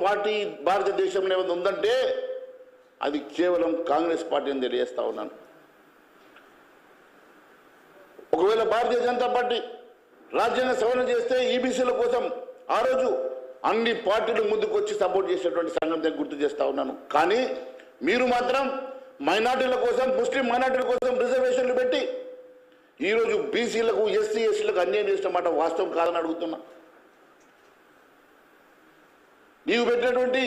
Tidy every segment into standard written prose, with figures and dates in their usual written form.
Party భారతదేశంలో ఏమైనా ఉందంటే అది కేవలం కాంగ్రెస్ పార్టీ అని తెలియజేస్తా ఉన్నాను. ఒకవేళ భారతీయ జనతా పార్టీ రాజ్యాంగ సవరణ చేస్తే ఈబీసీల కోసం ఆ రోజు అన్ని పార్టీలు ముందుకు వచ్చి సపోర్ట్ చేసేటువంటి సంగతి గుర్తు చేస్తా ఉన్నాను. కానీ మీరు మాత్రం మైనార్టీల కోసం, ముస్లిం మైనార్టీల కోసం రిజర్వేషన్లు పెట్టి ఈరోజు బీసీలకు, ఎస్సీ ఎస్టీలకు అన్యాయం చేసిన మాట వాస్తవం కాదని అడుగుతున్నా. నీవు పెట్టినటువంటి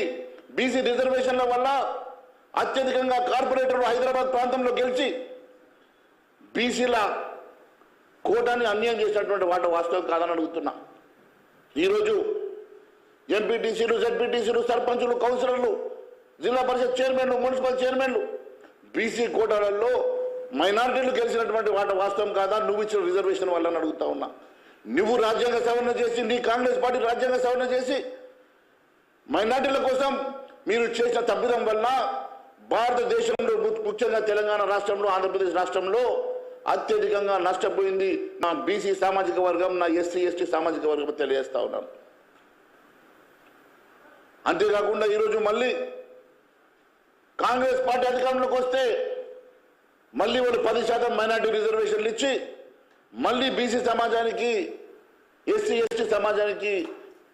బీసీ రిజర్వేషన్ల వల్ల అత్యధికంగా కార్పొరేటర్లు హైదరాబాద్ ప్రాంతంలో గెలిచి బీసీల కోటాన్ని అన్యాయం చేసినటువంటి మాట వాస్తవం కాదని అడుగుతున్నా. ఈరోజు ఎంపీటీసీలు, జెడ్పీటీసీలు, సర్పంచులు, కౌన్సిలర్లు, జిల్లా పరిషత్ చైర్మన్లు, మున్సిపల్ చైర్మన్లు బీసీ కోటాలలో మైనారిటీలు గెలిచినటువంటి మాట వాస్తవం కాదా? నువ్వు ఇచ్చిన రిజర్వేషన్ వల్ల అడుగుతా ఉన్నా. నువ్వు రాజ్యాంగ సవరణ చేసి, నీ కాంగ్రెస్ పార్టీ రాజ్యాంగ సవరణ చేసి మైనారిటీల కోసం మీరు చేసిన తప్పిదం వల్ల భారతదేశంలో, ముఖ్యంగా తెలంగాణ రాష్ట్రంలో, ఆంధ్రప్రదేశ్ రాష్ట్రంలో అత్యధికంగా నష్టపోయింది నా బీసీ సామాజిక వర్గం, నా ఎస్సీ ఎస్టీ సామాజిక వర్గం తెలియజేస్తా ఉన్నాను. అంతేకాకుండా ఈరోజు మళ్ళీ కాంగ్రెస్ పార్టీ అధికారంలోకి వస్తే మళ్ళీ వాళ్ళు 10% మైనార్టీ రిజర్వేషన్లు ఇచ్చి మళ్ళీ బీసీ సమాజానికి, ఎస్సీ ఎస్టీ సమాజానికి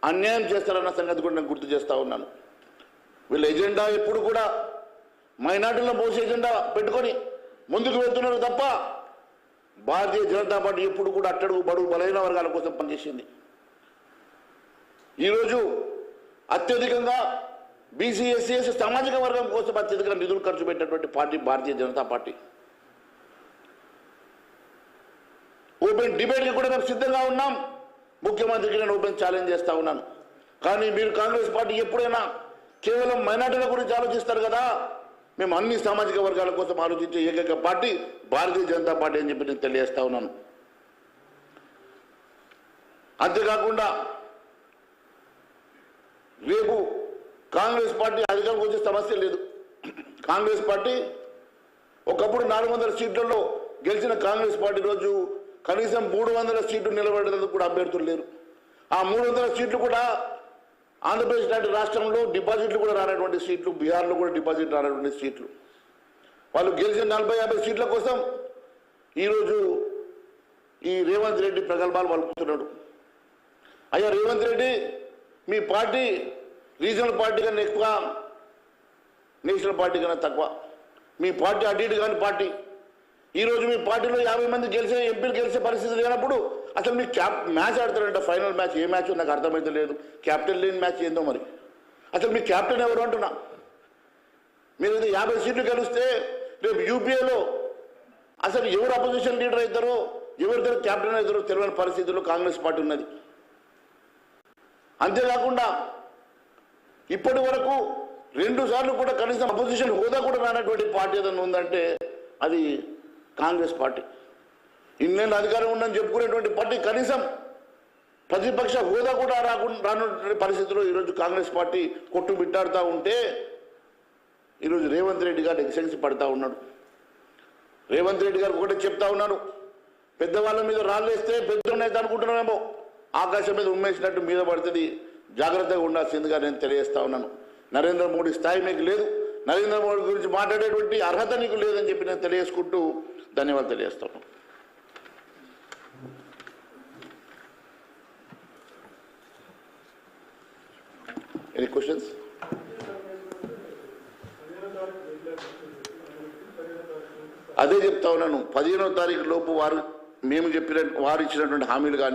అన్యాయం చేస్తారన్న సంగతి కూడా నేను గుర్తు చేస్తా ఉన్నాను. వీళ్ళ ఎజెండా ఎప్పుడు కూడా మైనార్టీలను మోసే ఎజెండా పెట్టుకొని ముందుకు వెళ్తున్నారు తప్ప భారతీయ జనతా పార్టీ ఎప్పుడు కూడా అట్టడుగు, బడుగు, బలహీన వర్గాల కోసం పనిచేసింది. ఈరోజు అత్యధికంగా బీసీ, ఎస్సీ ఎస్టీ సామాజిక వర్గం కోసం అత్యధికంగా నిధులు ఖర్చు పెట్టినటువంటి party Bharatiya Janata party. Open డిబేట్కి కూడా మేము సిద్ధంగా ఉన్నాం. ముఖ్యమంత్రికి నేను ఓపెన్ ఛాలెంజ్ చేస్తా ఉన్నాను. కానీ మీరు కాంగ్రెస్ పార్టీ ఎప్పుడైనా కేవలం మైనార్టీల గురించి ఆలోచిస్తారు కదా, మేము అన్ని సామాజిక వర్గాల కోసం ఆలోచించే ఏకైక పార్టీ భారతీయ జనతా పార్టీ అని చెప్పి నేను తెలియజేస్తా ఉన్నాను. అంతేకాకుండా రేపు కాంగ్రెస్ పార్టీ అధికారంకి వచ్చే సమస్య లేదు. కాంగ్రెస్ పార్టీ ఒకప్పుడు 400 సీట్లలో గెలిచిన కాంగ్రెస్ పార్టీ రోజు కనీసం 300 సీట్లు నిలబడేందుకు కూడా అభ్యర్థులు లేరు. ఆ 300 సీట్లు కూడా ఆంధ్రప్రదేశ్ లాంటి రాష్ట్రంలో డిపాజిట్లు కూడా రానటువంటి సీట్లు, బీహార్లో కూడా డిపాజిట్ రానటువంటి సీట్లు. వాళ్ళు గెలిచిన 40-50 సీట్ల కోసం ఈరోజు ఈ రేవంత్ రెడ్డి ప్రగల్భాలు పలుకుతున్నాడు. అయ్యా రేవంత్ రెడ్డి, మీ పార్టీ రీజనల్ పార్టీ కన్నా ఎక్కువ, నేషనల్ పార్టీ కన్నా తక్కువ. మీ పార్టీ అటు ఇటు కాని పార్టీ. ఈరోజు మీ పార్టీలో 50 మంది గెలిచే, ఎంపీలు గెలిచే పరిస్థితి లేనప్పుడు అసలు మీ మ్యాచ్ ఆడతారంట. ఫైనల్ మ్యాచ్ ఏ మ్యాచ్ నాకు అర్థమైతే లేదు. క్యాప్టెన్ లేని మ్యాచ్ ఏందో మరి. అసలు మీ క్యాప్టెన్ ఎవరు అంటున్నా. మీరు 50 సీట్లు గెలిస్తే రేపు యూపీఏలో అసలు ఎవరు అపోజిషన్ లీడర్ అవుతారో, ఎవరిద్దరు క్యాప్టెన్ అవుతారో తెలియని పరిస్థితుల్లో కాంగ్రెస్ పార్టీ ఉన్నది. అంతేకాకుండా ఇప్పటి వరకు 2 సార్లు కూడా కనీసం అపోజిషన్ హోదా కూడా రానటువంటి పార్టీ ఏదైనా ఉందంటే అది కాంగ్రెస్ పార్టీ. ఇన్నేళ్ళు అధికారం ఉందని చెప్పుకునేటువంటి పార్టీ కనీసం ప్రతిపక్ష హోదా కూడా రానున్న పరిస్థితుల్లో ఈరోజు కాంగ్రెస్ పార్టీ కొట్టుమిట్టాడుతూ ఉంటే ఈరోజు రేవంత్ రెడ్డి గారు ఎక్సెన్సీ పడతా ఉన్నాడు. రేవంత్ రెడ్డి గారు ఒకటే చెప్తా ఉన్నాడు, పెద్దవాళ్ళ మీద రాళ్ళేస్తే పెద్దోన్నైతే అనుకుంటున్నామేమో, ఆకాశం మీద ఉమ్మేసినట్టు మీద పడుతుంది, జాగ్రత్తగా ఉండాల్సిందిగా నేను తెలియజేస్తా ఉన్నాను. నరేంద్ర మోడీ స్థాయి మీకు లేదు, నరేంద్ర మోడీ గురించి మాట్లాడేటువంటి అర్హత నీకు లేదని చెప్పి నేను తెలియజేసుకుంటూ ధన్యవాదాలు తెలియజేస్తాను. Any questions? అదే చెప్తా ఉన్నాను, 15వ తారీఖు లోపు వారు ఇచ్చినటువంటి హామీలు కానీ